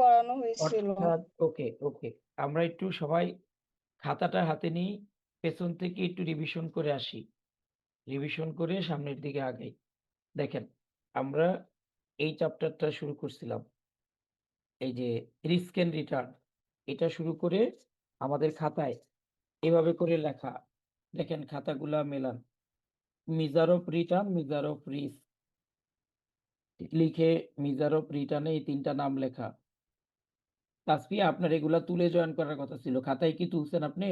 করানো হয়েছিল। অর্থাৎ ওকে ওকে, আমরা একটু সবাই খাতাটা হাতে নিই, পেছন থেকে একটু রিভিশন করে আসি, রিভিশন করে সামনের দিকে আগাই। দেখেন, আমরা এই চ্যাপ্টারটা শুরু করছিলাম, এই যে রিস্ক এন্ড রিটার্ন, এটা শুরু করে আমাদের খাতায় এভাবে করে লেখা। দেখেন খাতাগুলা মেলান, measure of return, measure of risk লিখে মেজার অফ রিটার্নে এই তিনটা নাম লেখা। তাসফিয়া, আপনার এগুলা তুলে জয়েন করার কথা ছিল, খাতায় কি তুলছেন আপনি?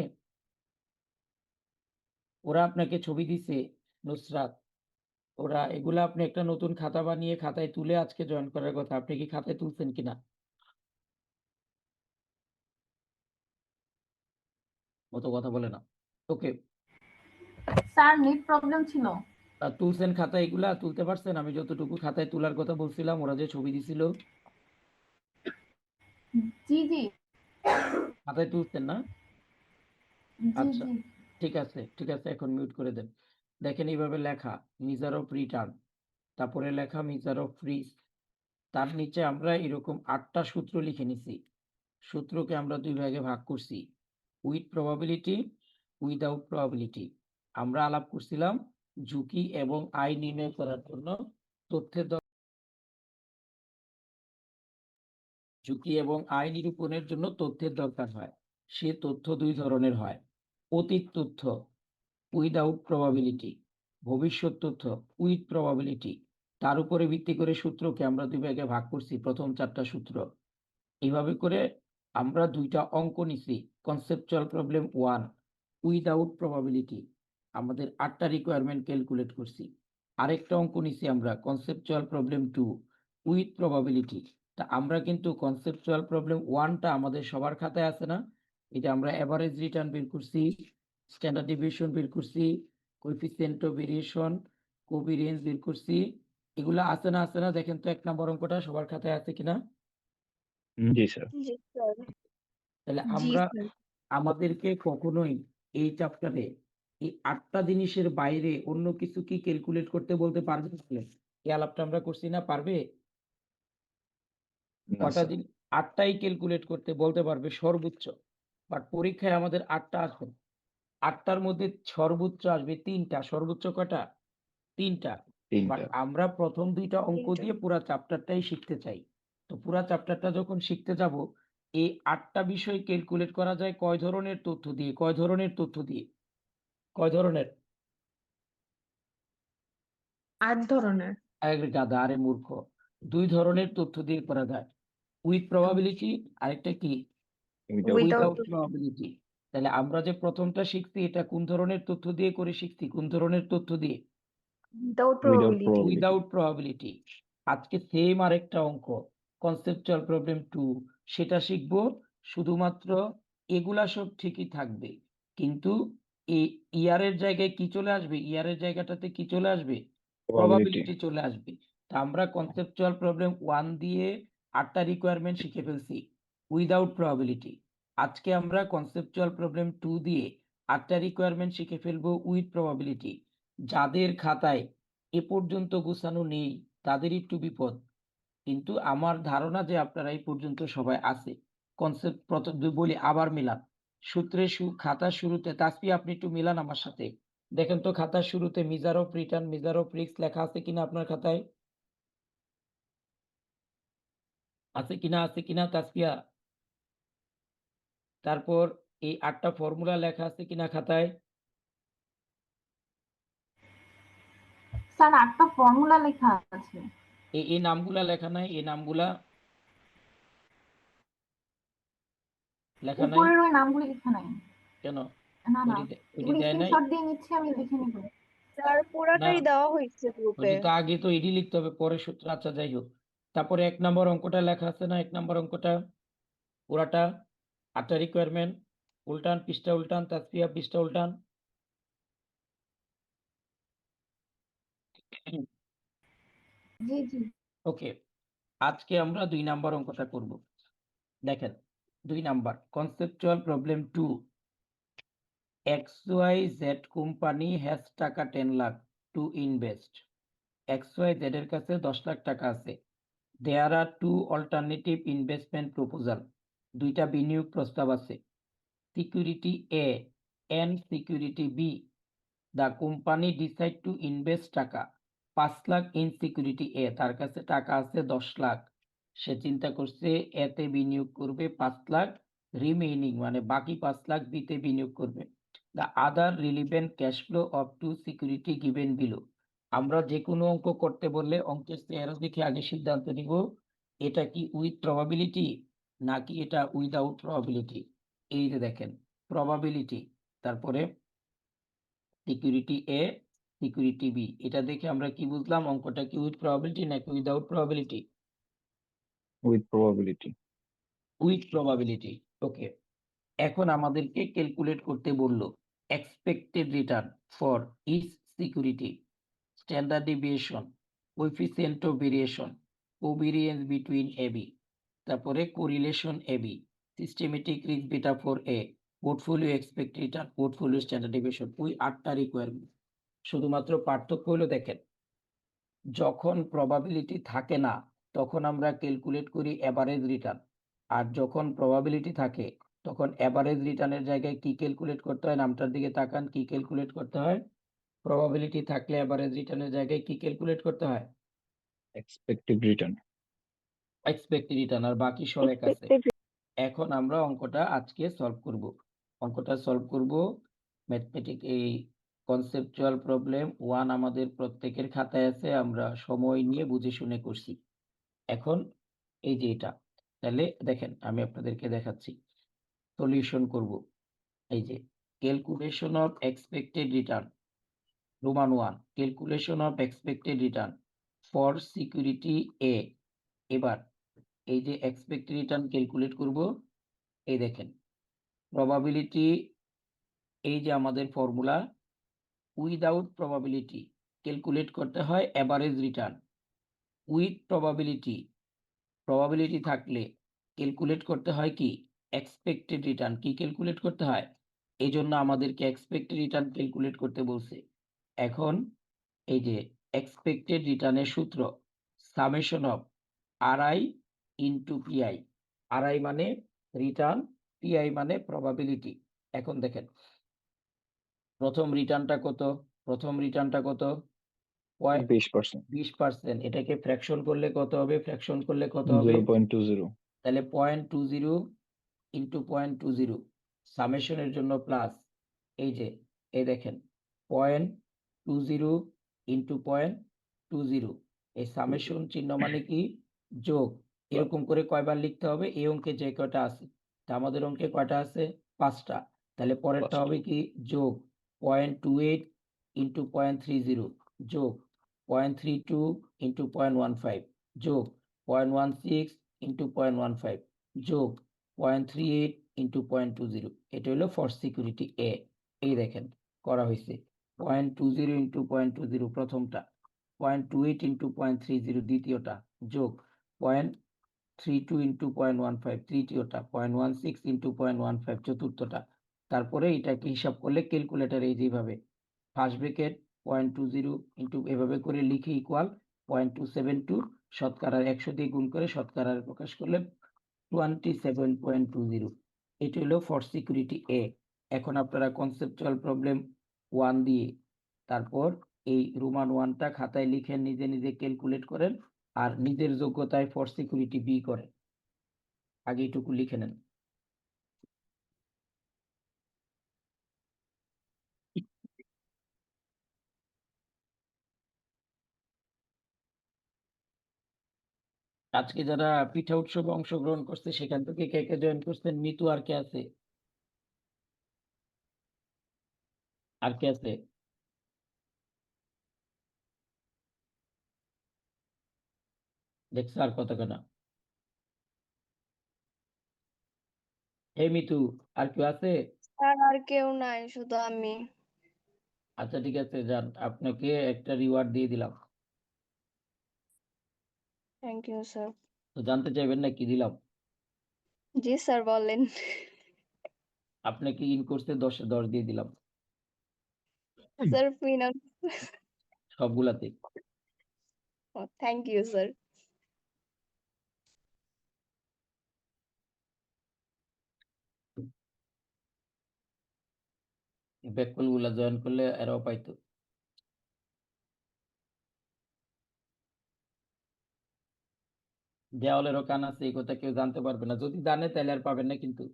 ওরা আপনাকে ছবি দিছে, নুসরাত, ওরা এগুলা আপনি একটা নতুন খাতা বানিয়ে খাতায় তুলে আজকে জয়েন করার কথা, আপনি কি খাতায় তুলছেন কিনা? অত কথা বলে না। ওকে, স্যার নেট প্রবলেম ছিল। তুলছেন খাতায়, এগুলা তুলতে পারছেন? আমি যতটুকু খাতায় তোলার কথা বলছিলাম, ওরা যে ছবি দিছিল জি জি খাতায় তুলছেন না? জি আচ্ছা, জি ঠিক আছে ঠিক আছে, এখন মিউট করে দেন। দেখেন এইভাবে লেখা মেজার অফ রিটার্ন, তারপরে লেখা মেজার অফ রিস্ক, তার নিচে আমরা এরকম 8টা সূত্র লিখে নিছি। সূত্রকে আমরা 2 ভাগে ভাগ করছি, উইথ প্রবাবিলিটি, উইদাউট প্রবাবিলিটি। আমরা আলাপ করছিলাম ঝুঁকি এবং আয় নির্ণয় করার জন্য তথ্যের ঝুঁকি এবং আয় নিরূপণের জন্য তথ্যের দরকার হয়। সে তথ্য 2 ধরনের হয়, অতীত তথ্য উইদাউট প্রবাবিলিটি, ভবিষ্যৎ তথ্য উইথ প্রবাবিলিটি। তার উপরে ভিত্তি করে সূত্রকে আমরা 2 ভাগে ভাগ করছি, প্রথম 4টা সূত্র। এইভাবে করে আমরা 2টা অঙ্ক নিছি, কনসেপচুয়াল প্রবলেম 1 উইদাউট প্রবাবিলিটি, আমাদের 8টা রিকোয়ারমেন্ট ক্যালকুলেট করছি। আরেকটা অঙ্ক নিছি আমরা কনসেপচুয়াল প্রবলেম 2 উইথ প্রবাবিলিটি। তা আমরা কিন্তু কনসেপচুয়াল প্রবলেম 1টা আমাদের সবার খাতায় আছে না? এটা আমরা এভারেজ রিটার্ন বের করছি, স্ট্যান্ডার্ড ডিভিয়েশন বের করছি, কোএফিসিয়েন্ট অফ ভেরিয়েশন, কোভিরিয়েন্স বের করছি। এগুলো আছে না? আছে না? দেখেন তো 1 নম্বর অঙ্কটা সবার খাতায় আছে কিনা? জি স্যার। জি স্যার। তাহলে জি আমরা স্যার। আমাদেরকে কখনোই এই চ্যাপ্টারে এই 8টা জিনিসের বাইরে অন্য কিছু কি ক্যালকুলেট করতে বলতে পারবে? তাহলে এই আলাপটা আমরা করছি না, পারবে? না কটা স্যার। দিন 8টাই ক্যালকুলেট করতে বলতে পারবে সর্বোচ্চ, বাট পরীক্ষায় আমাদের 8টা আসবে, 8টার মধ্যে সর্বোচ্চ আসবে 3টা। সর্বোচ্চ কটা? 3টা। বাট তিনটা। আমরা প্রথম 2টা অঙ্ক 3টা। দিয়ে পুরা চ্যাপ্টারটাই শিখতে চাই। তো পুরা চ্যাপ্টারটা যখন শিখতে যাব, এই 8টা বিষয় ক্যালকুলেট করা যায় কয় ধরনের তথ্য দিয়ে? কয় ধরনের তথ্য দিয়ে? কয় ধরনের? 8 ধরনের। আরে গাধা, আরে মূর্খ, 2 ধরনের তথ্য দিয়ে করা যায়, উইথ প্রবাবিলিটি, আরেকটা কি? Without without probability. প্রবাবিলিটি। তাহলে আমরা যে প্রথমটা শিখছি এটা কোন ধরনের তথ্য দিয়ে করে শিখছি? কোন ধরনের তথ্য দিয়ে? Without without probability. Probability. Without probability. আজকে সেম আরেকটা অঙ্ক কনসেপচুয়াল প্রবলেম 2, সেটা শিখবো। শুধুমাত্র এগুলা সব ঠিকই থাকবে, কিন্তু এই ইয়ারের জায়গায় কি চলে আসবে? ইয়ারের জায়গাটাতে কি চলে আসবে? প্রবাবিলিটি। প্রবাবিলিটি চলে আসবে। তা আমরা কনসেপচুয়াল প্রবলেম 1 দিয়ে 8টা রিকোয়ারমেন্ট শিখে ফেলছি উইদাউট প্রবাবিলিটি। আজকে আমরা কনসেপচুয়াল প্রবলেম 2 দিয়ে 8টা রিকোয়ারমেন্ট শিখে ফেলবো উইথ প্রবাবিলিটি। যাদের খাতায় এ পর্যন্ত গোছানো নেই তাদের একটু বিপদ, কিন্তু আমার ধারণা যে আপনারা এই পর্যন্ত সবাই আছে। কনসেপ্ট প্রথম বলি আবার মিলান, সূত্রে খাতার শুরুতে, তাসফিয়া আপনি একটু মিলান আমার সাথে, দেখেন তো খাতার শুরুতে measure of return, measure of risk লেখা আছে কিনা আপনার খাতায়? আছে কিনা? আছে কিনা তাসফিয়া? তারপর এই 8টা ফর্মুলা লেখা আছে কিনা খাতায়? স্যার 8টা ফর্মুলা লেখা আছে। এই নামগুলা লেখা নাই? এই নামগুলা লেখা নাই উপরের ওই নামগুলো লেখা নাই। কেন? না না, ওইটি এগুলো দেয় নাই? স্ক্রিনশট দিয়ে নিচ্ছি, আমি লিখে নিব। স্যার না, পুরাটাই দেওয়া হয়েছে গ্রুপে। ওইটা তো আগে তো এডি লিখতে হবে, পরে সূত্র। আচ্ছা যাই হোক, তারপরে 1 নম্বর অঙ্কটা লেখা আছে না? 1 নম্বর অঙ্কটা পুরাটা 8টা রিকোয়ারমেন্ট, উল্টান, পৃষ্ঠা উল্টান, তাসফিয়া পৃষ্ঠা উল্টান। জি জি ওকে, আজকে আমরা 2 নাম্বার অঙ্কটা করব। দেখেন 2 number conceptual problem 2, XYZ company has টাকা 10 লাখ টু ইনভেস্ট। XYZ এর কাছে 10 লাখ টাকা আছে, there are two alternative investment proposal, দুইটা বিনিয়োগ প্রস্তাব আছে। Security A and security B, the company decide to invest টাকা 5 লাখ ইন সিকিউরিটি এ, তার কাছে টাকা আছে 10 লাখ, সে চিন্তা করছে এতে বিনিয়োগ করবে 5 লাখ, রিমেইনিং মানে বাকি 5 লাখ বিতে বিনিয়োগ করবে। The other relevant cash flow of two security given below, আমরা যে কোনো অঙ্ক করতে বললে অঙ্কের চেহারা দেখে আগে সিদ্ধান্ত নিব এটা কি উইথ প্রবাবিলিটি নাকি এটা উইদাউট প্রবাবিলিটি। এই যে দেখেন প্রবাবিলিটি, তারপরে সিকিউরিটি এ সিকিউরিটি বি, এটা দেখে আমরা কি বুঝলাম অঙ্কটা কি উইথ প্রবাবিলিটি নাকি without probability? With probability. With probability. Okay, এখন আমাদেরকে ক্যালকুলেট করতে বললো expected return for each security, standard deviation, coefficient of variation, covariance between A B, তারপরে correlation A B, systematic risk beta for A, portfolio expected return, portfolio standard deviation. ওই 8টা requirement. শুধুমাত্র পার্থক্য হলো দেখেন, যখন প্রবাবিলিটি থাকে না তখন আমরা ক্যালকুলেট করি এভারেজ রিটার্ন, আর যখন প্রবাবিলিটি থাকে তখন এভারেজ রিটার্নের জায়গায় কি ক্যালকুলেট করতে হয়? নামটার দিকে তাকান, কি ক্যালকুলেট করতে হয়? প্রবাবিলিটি থাকলে এভারেজ রিটার্নের জায়গায় কি ক্যালকুলেট করতে হয়? Expected return. এক্সপেক্টেড রিটার্ন, আর বাকি সব এক আছে। এখন আমরা অঙ্কটা আজকে সলভ করব। অঙ্কটা সলভ করব ম্যাথমেটিক এই কনসেপচুয়াল প্রবলেম 1 আমাদের প্রত্যেকের খাতায় আছে, আমরা সময় নিয়ে বুঝে শুনে করছি। এখন এই যে এটা, তাহলে দেখেন আমি আপনাদেরকে দেখাচ্ছি সলিউশন করব। এই যে calculation of expected return, roman 1, calculation of expected return for security A. এবার এই যে এক্সপেক্টেড রিটার্ন ক্যালকুলেট করব, এই দেখেন প্রবাবিলিটি, এই যে আমাদের ফর্মুলা, উইদাউট প্রবাবিলিটি ক্যালকুলেট করতে হয় average return, with probability probability থাকলে ক্যালকুলেট করতে হয় কি এক্সপেক্টেড রিটার্ন। কি ক্যালকুলেট করতে হয়? এই জন্য আমাদেরকে এক্সপেক্টেড রিটার্ন ক্যালকুলেট করতে বলছে। এখন এই যে এক্সপেক্টেড রিটার্নের সূত্র summation of RI into PI, RI মানে রিটার্ন, পিআই মানে প্রবাবিলিটি। এখন দেখেন প্রথম রিটার্নটা কত? প্রথম রিটার্নটা কত? 20%। 20%। এটাকে ফ্র্যাকশন করলে কত হবে? ফ্র্যাকশন করলে কত হবে? 0.20। তাহলে 0.20 ইন্টু 0.20, সামেশনের জন্য প্লাস, এই যে এই দেখেন 0.20 ইন্টু 0.20, এই সামেশন চিহ্ন মানে কি যোগ। এরকম করে কয়বার লিখতে হবে? এই অঙ্কে যে কয়টা আছে, তা আমাদের অঙ্কে কয়টা আছে? 5টা। তাহলে পরেরটা হবে কি যোগ 0.28 ইন্টু 0.30 যোগ 0.32 ইন্টু 0.15 যোগ 0.16 ইন্টু 0.15 যোগ 0.38 ইন্টু 0.20। এটা হলো ফর সিকিউরিটি এ। এই দেখেন করা হয়েছে 0.20 ইন্টু 0.20 প্রথমটা, 0.28 ইন্টু 0.30 দ্বিতীয়টা, যোগ 0.32 ইন্টু 0.15 তৃতীয়টা, 0.16 ইন্টু 0.15 চতুর্থটা। তারপরে এটাকে হিসাব করলে ক্যালকুলেটর এই যেভাবে ফার্স্ট ব্র্যাকেট 0.20 ইন্টু এভাবে করে লিখে ইকুয়াল 0.272, শতকরার 100 দিয়ে গুণ করে শতকরার প্রকাশ করলে 27.20। এটি হলো ফর সিকিউরিটি এ। এখন আপনারা কনসেপচুয়াল প্রবলেম 1 দিয়ে তারপর এই রোমান 1টা খাতায় লিখে নিজে নিজে ক্যালকুলেট করেন, আর নিজের যোগ্যতায় ফর সিকিউরিটি বি করেন। আগে এটুকু লিখে নেন। আজকে যারা পিঠা উৎসবে অংশগ্রহণ করছে সেখান থেকে কে কে জয়েন করছেন? মিতু, আর কে আছে? আর কে আছে? দেখছো আর কতক্ষণ? হে মিতু, আর কেউ আছে? স্যার আর কেউ নাই, শুধু আমি। আচ্ছা ঠিক আছে, যান, আপনাকে একটা রিওয়ার্ড দিয়ে দিলাম। Thank you sir. তো জানতে চাইবেন না কি দিলাম? জি স্যার বলেন। আপনাকে ইন কোর্সে 10-এ 10 দিয়ে দিলাম স্যার ফিনান্স। সবগুলাতে। Thank you sir. ব্যাককল গুলা জয়েন করলে এরাও পাইতো। দেওয়ালেরও কান আছে, এই কথা কেউ জানতে পারবে না। যদি জানে তাহলে আর পাবেন না। কিন্তু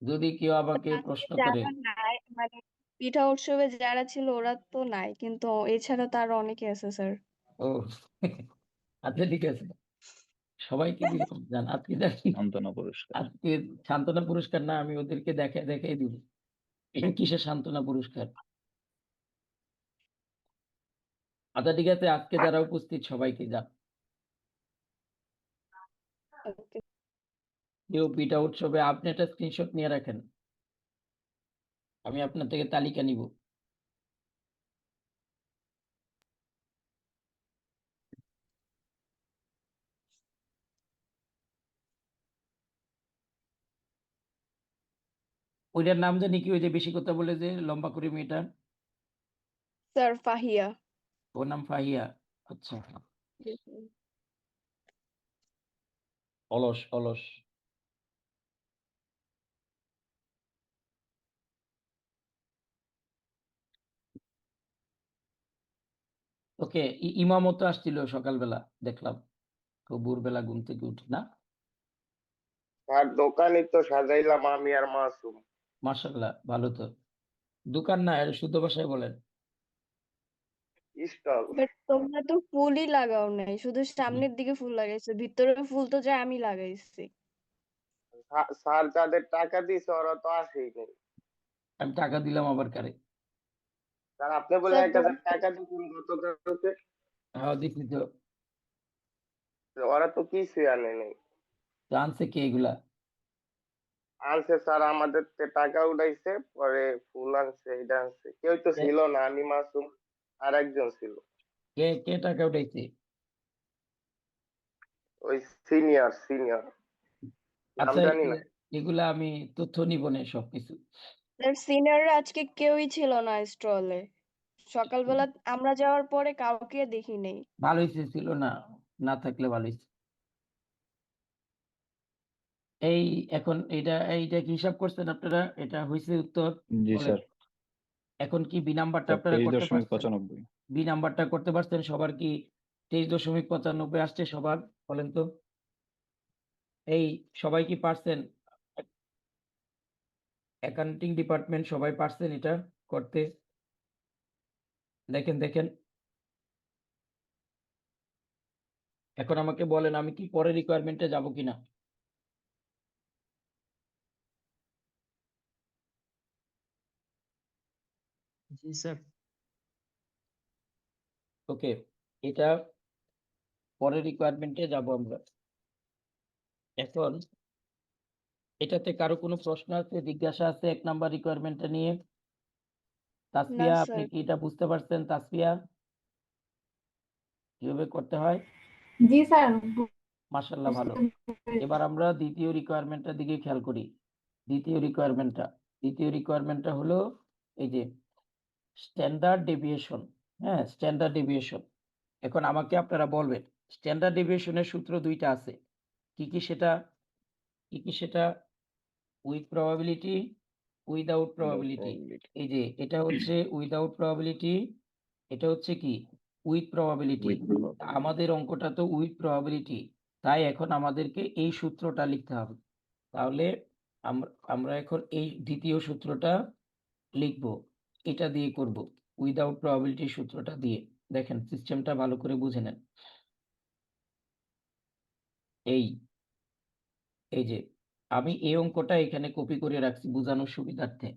যদি কেউ আমাকে আজকে প্রশ্ন করে, যারা নাই মানে পিঠা উৎসবে যারা ছিল ওরা তো নাই, কিন্তু এছাড়া তো আরো অনেকে আছে স্যার। ও আচ্ছা ঠিক আছে, সবাইকে দিলাম। জান আজকে জানি সান্ত্বনা পুরস্কার। আজকে সান্ত্বনা পুরস্কার না, আমি ওদেরকে দেখাই দিব কিসের সান্ত্বনা পুরস্কার। আচ্ছা ঠিক আছে, আজকে যারা উপস্থিত সবাইকে যান। Okay. কেউ পিঠা উৎসবে আপনি একটা স্ক্রিনশট নিয়ে রাখেন, আমি আপনার থেকে তালিকা নিব। ওইটার নাম জানি কি, ওই যে বেশি কথা বলে যে লম্বা করে মেয়েটা, স্যার ফাহিয়া। ওর নাম ফাহিয়া। আচ্ছা, অলস অলস। ওকে, ইমামও তো আসছিল সকালবেলা, দেখলাম খুব ভোরবেলা ঘুম থেকে উঠে না। আর দোকানই তো সাজাইলাম আমি আর মাসুম। মাশাআল্লাহ, ভালো তো। দোকান না, এটা শুদ্ধ ভাষায় বলেন। স্টল। বাট তোমরা তো ফুলই লাগাও নাই, শুধু সামনের দিকে ফুল লাগাইছো, ভিতরে ফুল তো যা আমি লাগাইছি। স্যার যাদের টাকা দিয়েছে ওরা তো আসেই নাই। আমি টাকা দিলাম আবার কারে? স্যার আপনি বলে স্যার 1000 টাকা দিয়েছেন গতকালকে, হ্যাঁ দিচ্ছি তো। ওরা তো কিছুই আনে নাই। তো আনছে কে এগুলা? আনছে স্যার, আমাদের তে টাকা উঠাইছে, পরে ফুল আনছে, এটা আনছে। কেউ তো কে ছিল না, আমি মাসুম আর একজন ছিল, কে কে টাকা উঠাইছে? ওই সিনিয়র নাম আচ্ছা, জানি না। এগুলা আমি তথ্য নিব না সবকিছু। স্যার সিনিয়ররা আজকে কেউই ছিল না স্টলে, সকালবেলা আমরা যাওয়ার পরে কাউকে দেখি নেই। ভালো হয়েছে ছিল না, না থাকলে ভালো হয়েছে। এই এখন এইটা কি হিসাব করছেন আপনারা? এটা হয়েছে উত্তর? জি বলেন। স্যার। এখন কি বি নাম্বারটা স্যার আপনারা করতে পারছেন? 23.95। বি নাম্বারটা করতে পারছেন সবার? কি 23.95 আসছে সবার? বলেন তো। এই সবাই কি পারছেন? অ্যাকাউন্টিং ডিপার্টমেন্ট সবাই পারছেন এটা করতে? দেখেন। এখন আমাকে বলেন, আমি কি পরে রিকোয়ারমেন্টে যাব কিনা? জি স্যার। ওকে, এটা পরে রিকোয়ারমেন্টে যাব আমরা। এখন এটাতে কারো কোনো প্রশ্ন আছে, জিজ্ঞাসা আছে 1 নাম্বার রিকোয়ারমেন্টটা নিয়ে? না তাসফিয়া, আপনি স্যার। কি এটা বুঝতে পারছেন? তাসফিয়া, কিভাবে করতে হয়? জি স্যার। মাশাআল্লাহ, ভালো। বুঝতে পেরেছি। এবার আমরা দ্বিতীয় রিকোয়ারমেন্টটার দিকে খেয়াল করি। দ্বিতীয় রিকোয়ারমেন্টটা হলো এই যে স্ট্যান্ডার্ড ডেভিয়েশন। হ্যাঁ, স্ট্যান্ডার্ড ডেভিয়েশন। এখন আমাকে আপনারা বলবেন, স্ট্যান্ডার্ড ডেভিয়েশনের সূত্র 2টা আছে। কি কি সেটা? With probability, without probability. এই যে এটা হচ্ছে উইদাউট প্রবাবিলিটি, এটা হচ্ছে কি উইথ প্রবাবিলিটি। With probability। আমাদের অঙ্কটা তো উইথ প্রবাবিলিটি, তাই এখন আমাদেরকে এই সূত্রটা লিখতে হবে। তাহলে আমরা এখন এই দ্বিতীয় সূত্রটা লিখব, এটা দিয়ে করব, উইদাউট প্রবাবিলিটি সূত্রটা দিয়ে। দেখেন সিস্টেমটা ভালো করে বুঝে নেন। এই যে আমি এই অঙ্কটা এখানে কপি করে রাখছি বোঝানোর সুবিধার্থে।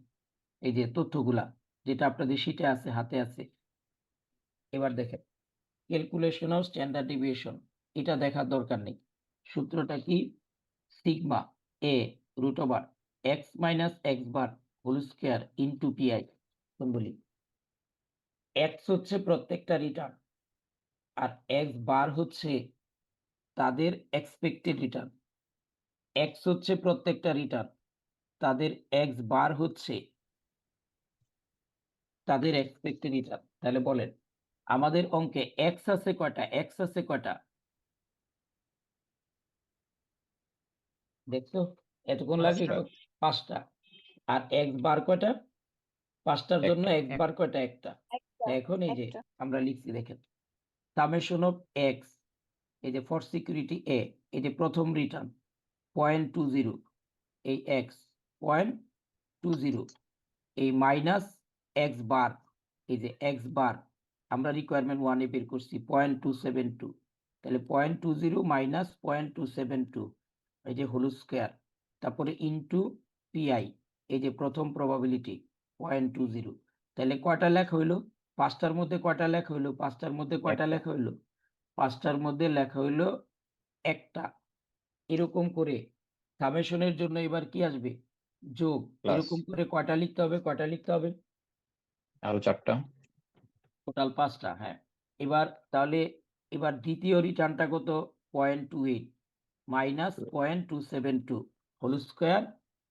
এই যে তথ্যগুলা যেটা আপনাদের শীটে আছে, হাতে আছে। এবার দেখেন, ক্যালকুলেশন অফ স্ট্যান্ডার্ড ডেভিয়েশন, এটা দেখার দরকার নেই। সূত্রটা কি? Sigma A root over X minus X bar whole square into PI. বলি এক্স হচ্ছে প্রত্যেকটা রিটার্ন, আর এক্স বার হচ্ছে তাদের এক্সপেক্টেড রিটার্ন। এক্স হচ্ছে প্রত্যেকটা রিটার্ন, তাদের এক্স বার হচ্ছে তাদের এক্সপেক্টেড রিটার্ন। তাহলে বলেন আমাদের অঙ্কে এক্স আছে কয়টা? এক্স আছে কয়টা? দেখছো এতক্ষণ লাগে? 5টা। আর এক্স বার কয়টা? 5টার জন্য একটা। এক্স বার কয়টা? একটা। একটা এখন এই যে একটা আমরা লিখছি দেখেন, সামেশন অফ এক্স, এই যে ফর সিকিউরিটি এ, এই যে প্রথম রিটার্ন 0.20, এই এক্স 0.20, এই মাইনাস এক্স বার, এই যে এক্স বার আমরা রিকোয়ারমেন্ট 1 এ বের করছি 0.272, তাহলে 0.20 মাইনাস 0.272, এই যে হোল স্কয়ার, তারপরে ইনটু পিআই, এই যে প্রথম প্রবাবিলিটি 0.20, তাহলে কয়টা লেখা হইলো? 5টার মধ্যে কয়টা লেখা হইলো? 5টার মধ্যে কয়টা একটা। লেখা হইলো? 5টার মধ্যে লেখা হইলো একটা। এরকম করে সামেশনের জন্য এবার কি আসবে? যোগ। প্লাস এরকম করে কয়টা লিখতে হবে? কয়টা লিখতে হবে? আরো 4টা। টোটাল 5টা। হ্যাঁ, এবার তাহলে এবার দ্বিতীয় রিটার্নটা কত? 0.28 মাইনাস 0.272 হোল স্কয়ার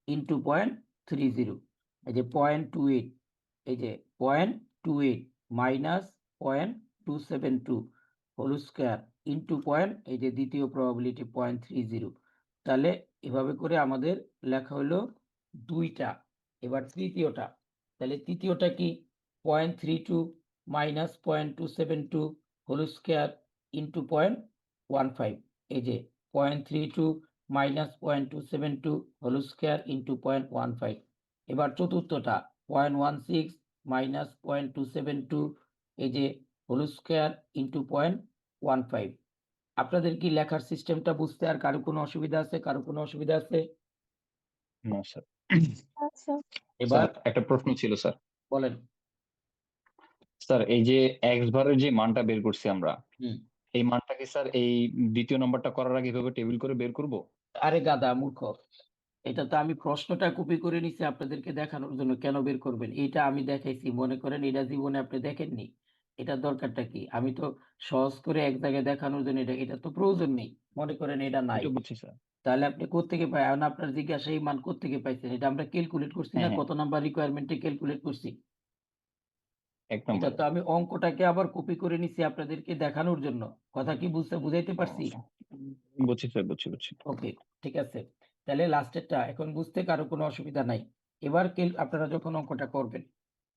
ইন্টু 0.30, এই যে 0.28, এই যে 0.28 মাইনাস 0.272 হোল স্কয়ার ইন্টু এই যে দ্বিতীয় প্রবাবিলিটি 0.30। তাহলে এভাবে করে আমাদের লেখা হলো 2টা। এবার তৃতীয়টা, তাহলে তৃতীয়টা কি? 0.32 মাইনাস 0.272 হোল স্কয়ার ইন্টু 0.15, এই যে 0.32 মাইনাস 0.272 হোল স্কয়ার ইন্টু 0.15। এবার চতুর্থটা 0.16 মাইনাস 0.272, এই যে হোল স্কয়ার ইন্টু 0.15। আপনাদের কি লেখার সিস্টেমটা বুঝতে আর কারো কোনো অসুবিধা আছে? কারো কোনো অসুবিধা আছে? না স্যার। আচ্ছা এবার স্যার একটা প্রশ্ন ছিল স্যার। বলেন। স্যার এই যে এক্স বারের যে মানটা বের করছি আমরা, হুম। এই মানটাকে স্যার এই দ্বিতীয় নাম্বারটা করার আগে এভাবে টেবিল করে বের করব? আরে গাদা মূর্খ, এটা তো আমি প্রশ্নটা কপি করে নিছি আপনাদেরকে দেখানোর জন্য। কেন বের করবেন? এটা আমি দেখাইছি, মনে করেন এটা জীবনে আপনি দেখেননি, এটা দরকারটা কি? আমি তো সহজ করে এক জায়গায় দেখানোর জন্য, এটা তো প্রয়োজন নেই, মনে করেন এটা নাই, এটা বুঝছি স্যার। তাহলে আপনি কোত্থেকে পাই? এখন আপনার জিজ্ঞাসা এই মান কোত্থেকে পাইছেন? এটা আমরা ক্যালকুলেট করছি হ্যাঁ না? হ্যাঁ, কত নাম্বার রিকোয়ারমেন্টে ক্যালকুলেট করছি? 1 এটা নম্বরে। তো আমি অঙ্কটাকে আবার কপি করে নিছি আপনাদেরকে দেখানোর জন্য। কথা কি বুঝাইতে পারছি? বুঝছি স্যার, বুঝছি। ওকে, ঠিক আছে। তাহলে লাস্টেরটা এখন বুঝতে কারো কোনো অসুবিধা নাই। এবার আপনারা যখন অঙ্কটা করবেন,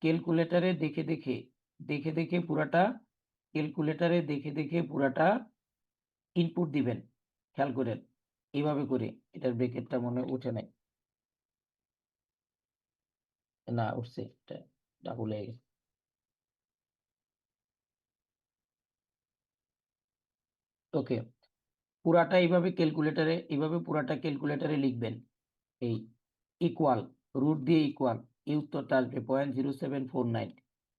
ক্যালকুলেটরে দেখে পুরাটা, ক্যালকুলেটরে দেখে পুরাটা ইনপুট দিবেন। খেয়াল করেন, এইভাবে করে। এটার ব্রেকেটটা মনে হয় উঠে নাই, না উঠছে, এটা ডাবল হয়ে গেছে। ওকে, পুরাটা এইভাবে পুরাটা ক্যালকুলেটরে লিখবেন। এই ইকুয়াল, রুট দিয়ে ইকুয়াল, এই উত্তরটা আসবে 0.0749,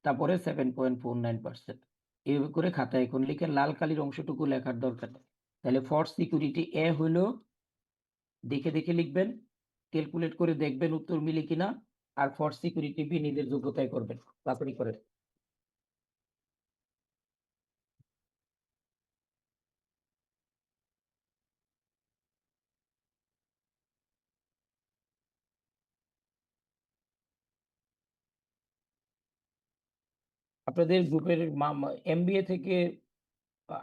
তারপরে 7.49%। এইভাবে করে খাতায় এখন লিখে লাল কালির অংশটুকু লেখার দরকার নেই। তাহলে ফর সিকিউরিটি এ হইল, দেখে লিখবেন, ক্যালকুলেট করে দেখবেন উত্তর মিলে কিনা, আর ফর সিকিউরিটি বি নিজের যোগ্যতায় করবেন। তাড়াতাড়ি করেন। আপনাদের গ্রুপের এমবিএ থেকে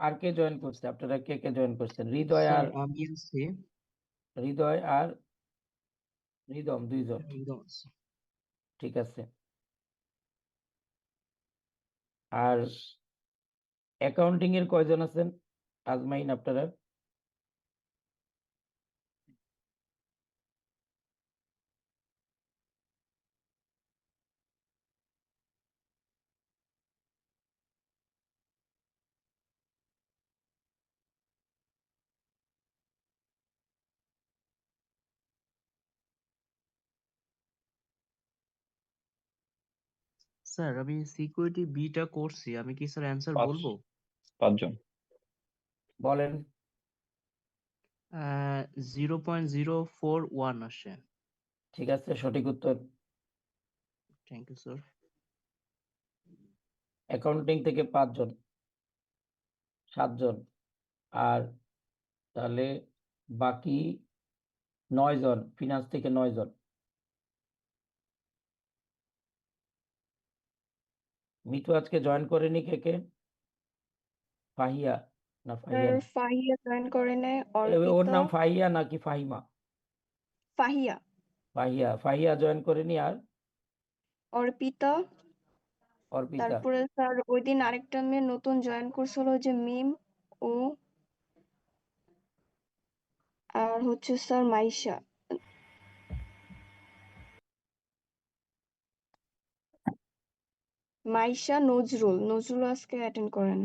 আর কে জয়েন করছে? আপনারা কে জয়েন করছেন? হৃদয় স্যার আর আমি আছি। রিদম, দুইজন। একদম আছি। ঠিক আছে। আর অ্যাকাউন্টিং এর কয়জন আছেন? আজমাইন আপনারা? স্যার আমি সিকিউরিটি বিটা করছি, আমি কি স্যার অ্যান্সার 5 বলবো? 5 জন। বলেন। 0.041 আসে। ঠিক আছে, সঠিক উত্তর। Thank you sir. অ্যাকাউন্টিং থেকে 5 জন, 7 জন, আর তাহলে বাকি 9 জন, ফিনান্স থেকে 9 জন। মিঠু আজকে জয়েন করেনি কে? ফাহিয়া না ফাহিয়া না? ফাহিয়া জয়েন করে নেয়, ওর অর্পিতা, নাম ফাহিয়া নাকি ফাহিমা? ফাহিয়া। ফাহিয়া জয়েন করেনি আর অর্পিতা, অর্পিতা। তারপরে স্যার ওই দিন আরেকটা মেয়ে নতুন জয়েন করছিল ওই যে মিম, ও, আর হচ্ছে স্যার মাইশা। মাইশা, নজরুল আজকে অ্যাটেন্ড করেন।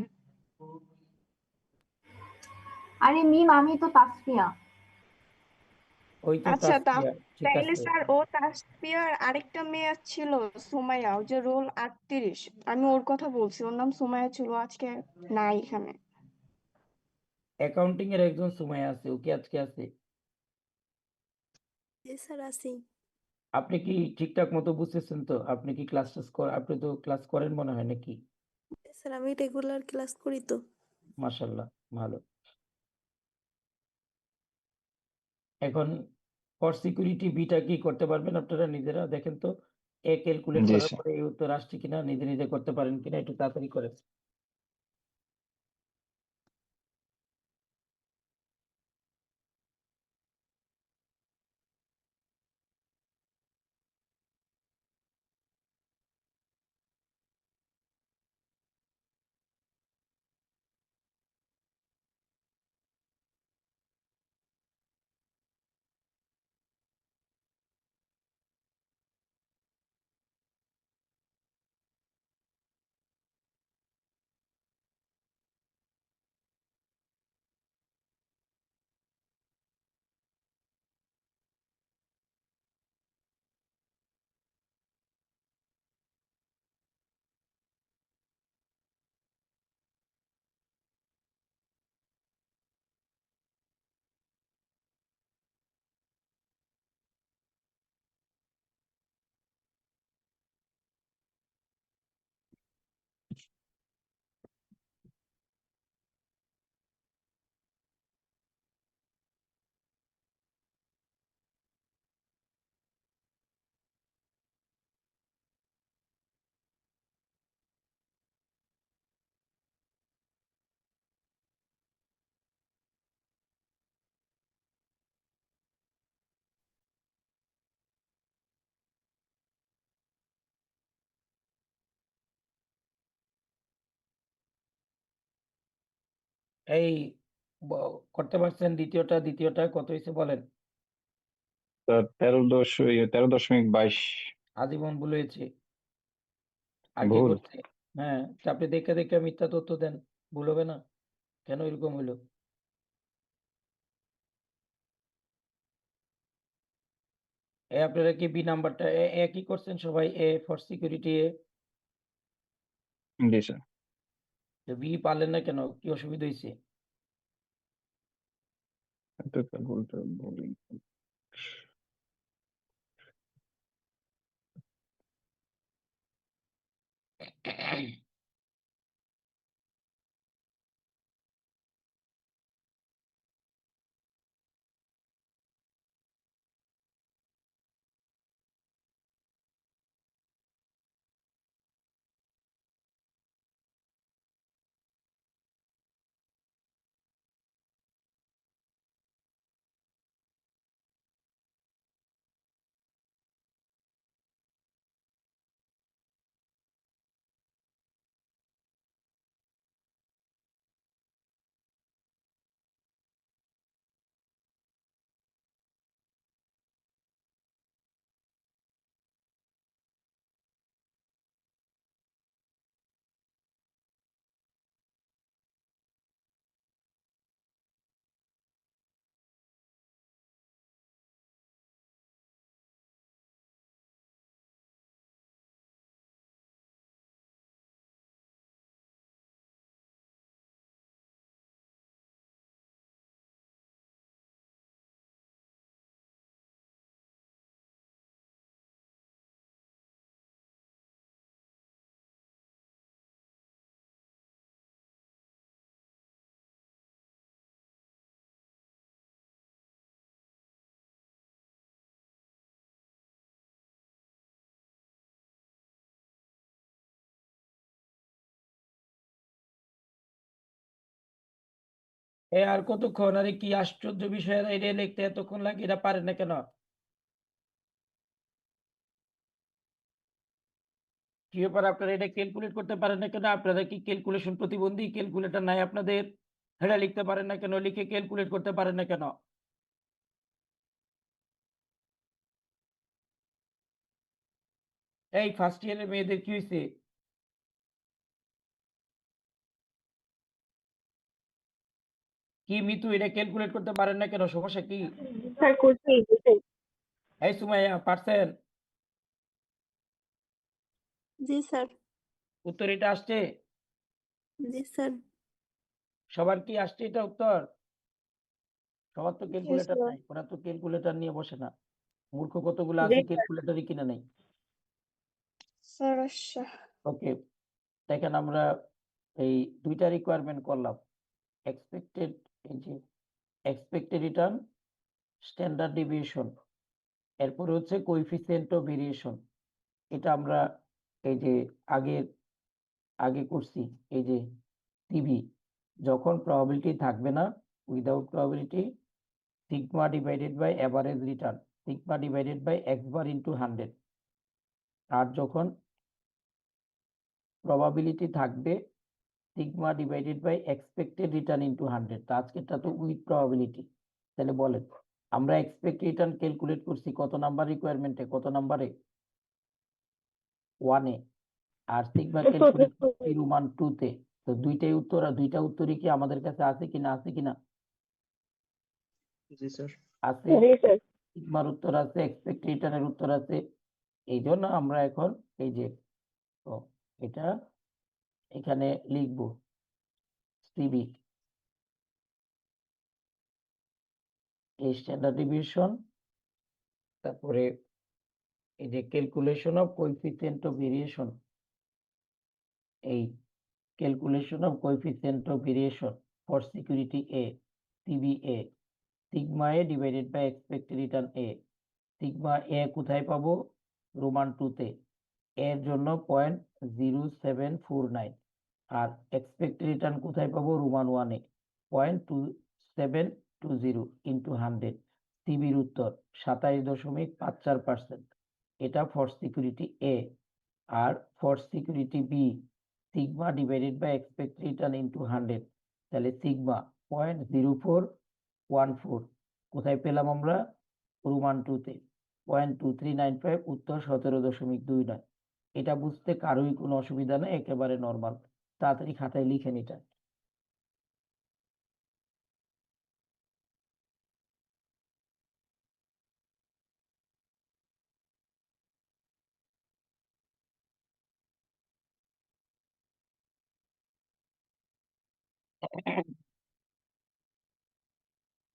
আরে মিম, আমি তো তাসফিয়া। ওই তো আচ্ছা, তাসফিয়া, ঠিক তাইলে আছে। স্যার ও তাসফিয়ার আরেকটা মেয়ে ছিল সুমাইয়া, ওই যে রোল 38, আমি ওর কথা বলছি, ওর নাম সুমাইয়া ছিল, আজকে নাই এখানে। অ্যাকাউন্টিং এর একজন সুমাইয়া আছে, ওকে আজকে আছে। স্যার আছি। আপনি কি ঠিকঠাক মতো বুঝতেছেন তো? আপনি কি আপনি তো ক্লাস করেন মনে হয় নাকি? স্যার আমি রেগুলার ক্লাস করি তো। মাশাআল্লাহ, ভালো। এখন ফর সিকিউরিটি বিটা কি করতে পারবেন আপনারা নিজেরা? দেখেন তো, ক্যালকুলেট জি করার স্যার। পরে এই উত্তর আসছে কিনা, নিজে নিজে করতে পারেন কিনা, একটু তাড়াতাড়ি করেন। এই করতে পারছেন? দ্বিতীয়টা কত হয়েছে বলেন? স্যার 13.22 আজীবন ভুল হয়েছে। আর কি ভুল। করছে? হ্যাঁ, তা আপনি দেখে দেখে মিথ্যা তথ্য দেন, ভুল হবে না? কেন এরকম হইলো? আপনারা কি বি নাম্বারটা একই করছেন সবাই? এ ফর সিকিউরিটি জি স্যার। বি পারলেন না কেন? কি অসুবিধা হয়েছে? ভুলটা ভুল। আর কতক্ষণ? আরে কি আশ্চর্য বিষয়, এটা লিখতে এতক্ষণ লাগে, এটা পারেন না কেন? কি ব্যাপার, আপনারা এটা ক্যালকুলেট করতে পারেন না কেন? আপনারা কি ক্যালকুলেশন প্রতিবন্ধী? ক্যালকুলেটর নাই আপনাদের? এটা লিখতে পারেন না কেন? লিখে ক্যালকুলেট করতে পারেন না কেন? এই ফার্স্ট ইয়ারের মেয়েদের কি হয়েছে? কি মিতু, এটা ক্যালকুলেট করতে পারেন না কেন? সমস্যা কি? স্যার করছি এই সুমাইয়া, পারছেন? জি স্যার। উত্তর এটা আসছে? জি স্যার। সবার কি আসছে এটা উত্তর? সবার তো জি ক্যালকুলেটর স্যার। নাই, ওরা তো ক্যালকুলেটর নিয়ে বসে না। মূর্খ কতগুলো জি আছে স্যার। ক্যালকুলেটরই কিনা নেই। স্যার আচ্ছা। ওকে, দেখেন আমরা এই দুইটা রিকোয়ারমেন্ট করলাম। এক্সপেক্টেড, এই যে এক্সপেক্টেড রিটার্ন, স্ট্যান্ডার্ড ডেভিয়েশন, এরপরে হচ্ছে কোএফিসিয়েন্ট অফ ভেরিয়েশন। এটা আমরা এই যে আগে করছি। এই যে সিভি, যখন প্রবাবিলিটি থাকবে না, without probability, sigma divided by average return, sigma divided by X bar into 100। আর যখন প্রবাবিলিটি থাকবে, sigma divided by expected return into 100। তো আজকেরটা তো উইথ প্রবাবিলিটি। তাহলে বলেন, আমরা এক্সপেক্ট রিটার্ন ক্যালকুলেট করছি কত নাম্বার রিকোয়ারমেন্টে, কত নাম্বারে? 1 এ। আর সিগমা ক্যালকুলেট করছি রোমান 2 তে। তো দুইটাই উত্তর, আর দুইটা উত্তরই কি আমাদের কাছে আছে কিনা? আছে কিনা? জি স্যার। আছে। জি স্যার। সিগমার উত্তর আছে, এক্সপেক্ট রিটার্নের উত্তর আছে। এই জন্য আমরা এখন এই যে এটা এখানে লিখবো সিবি, এই স্ট্যান্ডার্ড ডেভিয়েশন, তারপরে এই যে calculation of coefficient of variation, এই calculation of coefficient of variation for security A, C V A, sigma A divided by expected return A. Sigma A কোথায় পাবো? রোমান 2 তে। এর জন্য 0.0749। আর এক্সপেক্টেড রিটার্ন কোথায় পাবো? রোমান 1 এ 0.2720 ইন্টু 100। সিবির উত্তর 27.54%। এটা ফর সিকিউরিটি এ। আর for security B, sigma divided by expected return into 100। তাহলে সিগমা 0.0414 কোথায় পেলাম আমরা? রোমান 2 তে 0.2395, উত্তর 17.29। এটা বুঝতে কারোই কোনো অসুবিধা নেই, একেবারে নর্মাল। তাড়াতাড়ি খাতায় লিখেন এটা।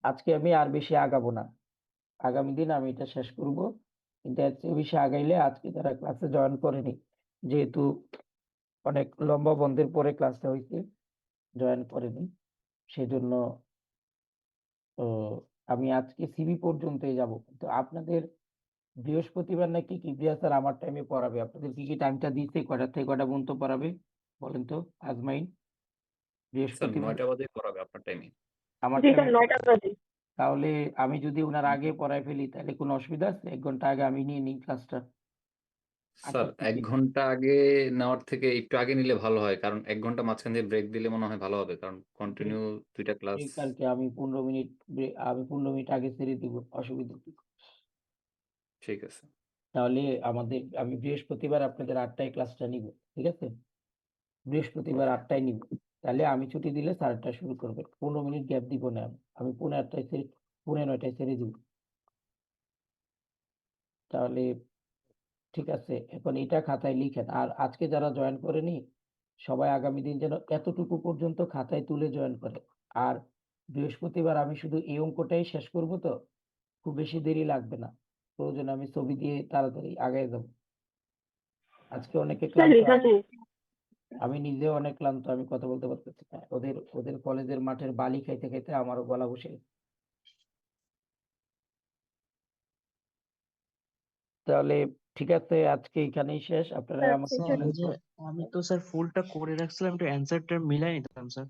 আজকে আমি আর বেশি আগাবো না, আগামী দিন আমি এটা শেষ করব। কিন্তু এর চেয়ে বেশি আগাইলে আজকে যারা ক্লাসে জয়েন করেনি, যেহেতু অনেক লম্বা বন্ধের পরে ক্লাসটা হয়েছে, জয়েন করেনি, সেজন্য আমি আজকে সিবি পর্যন্তই যাব। তো আপনাদের বৃহস্পতিবার নাকি কিবরিয়া স্যার আমার টাইমে পড়াবে। আপনাদের কি টাইমটা দিতে, কয়টা থেকে কয়টা পর্যন্ত পড়াবে বলেন তো আজমাইন? স্যার বৃহস্পতিবার 9টা বাজে পড়াবে আপনার টাইমে। আমার জি স্যার, টাইমে 9টা বাজে। তাহলে আমি যদি ওনার আগে পড়ায় ফেলি তাহলে কোনো অসুবিধা আছে? 1 ঘন্টা আগে আমি নিয়ে নিই ক্লাসটা। স্যার 1 ঘন্টা আগে নেওয়ার থেকে একটু আগে নিলে ভালো হয়, কারণ 1 ঘন্টা মাঝখান দিয়ে ব্রেক দিলে মনে হয় ভালো হবে, কারণ কন্টিনিউ 2টা ক্লাস। কালকে আমি 15 মিনিট আগে ছেড়ে দিব, অসুবিধা কি? ঠিক আছে। তাহলে আমি বৃহস্পতিবার আপনাদের 8টায় ক্লাসটা নিব, ঠিক আছে? বৃহস্পতিবার 8টায় নিব। তাহলে আমি ছুটি দিলে 8:30 শুরু করবে, 15 মিনিট গ্যাপ দিব না। আমি 8:30 ছেড়ে 9:30 ছেড়ে দিব। তাহলে ঠিক আছে, এখন এটা খাতায় লিখেন। আর আজকে যারা জয়েন করেনি সবাই আগামী দিন যেন এতটুকু পর্যন্ত খাতায় তুলে জয়েন করে। আর বৃহস্পতিবার আমি শুধু এই অঙ্কটাই শেষ করব, তো খুব বেশি দেরি লাগবে না, প্রয়োজন আমি ছবি দিয়ে তাড়াতাড়ি আগায় যাব। আজকে অনেকে স্যার ক্লান্ত, লেখা শেষ। আমি নিজেও অনেক ক্লান্ত, আমি কথা বলতে পারতেছি না। ওদের কলেজের মাঠের বালি খাইতে খাইতে আমারও গলা বসে গেছে। তাহলে ঠিক আছে, আজকে এখানেই শেষ। আপনারা স্যার আমাকে স্যার এখানে ওই যে আমি তো স্যার ফুলটা করে রাখছিলাম, একটু অ্যান্সারটা মিলাই নিতাম স্যার।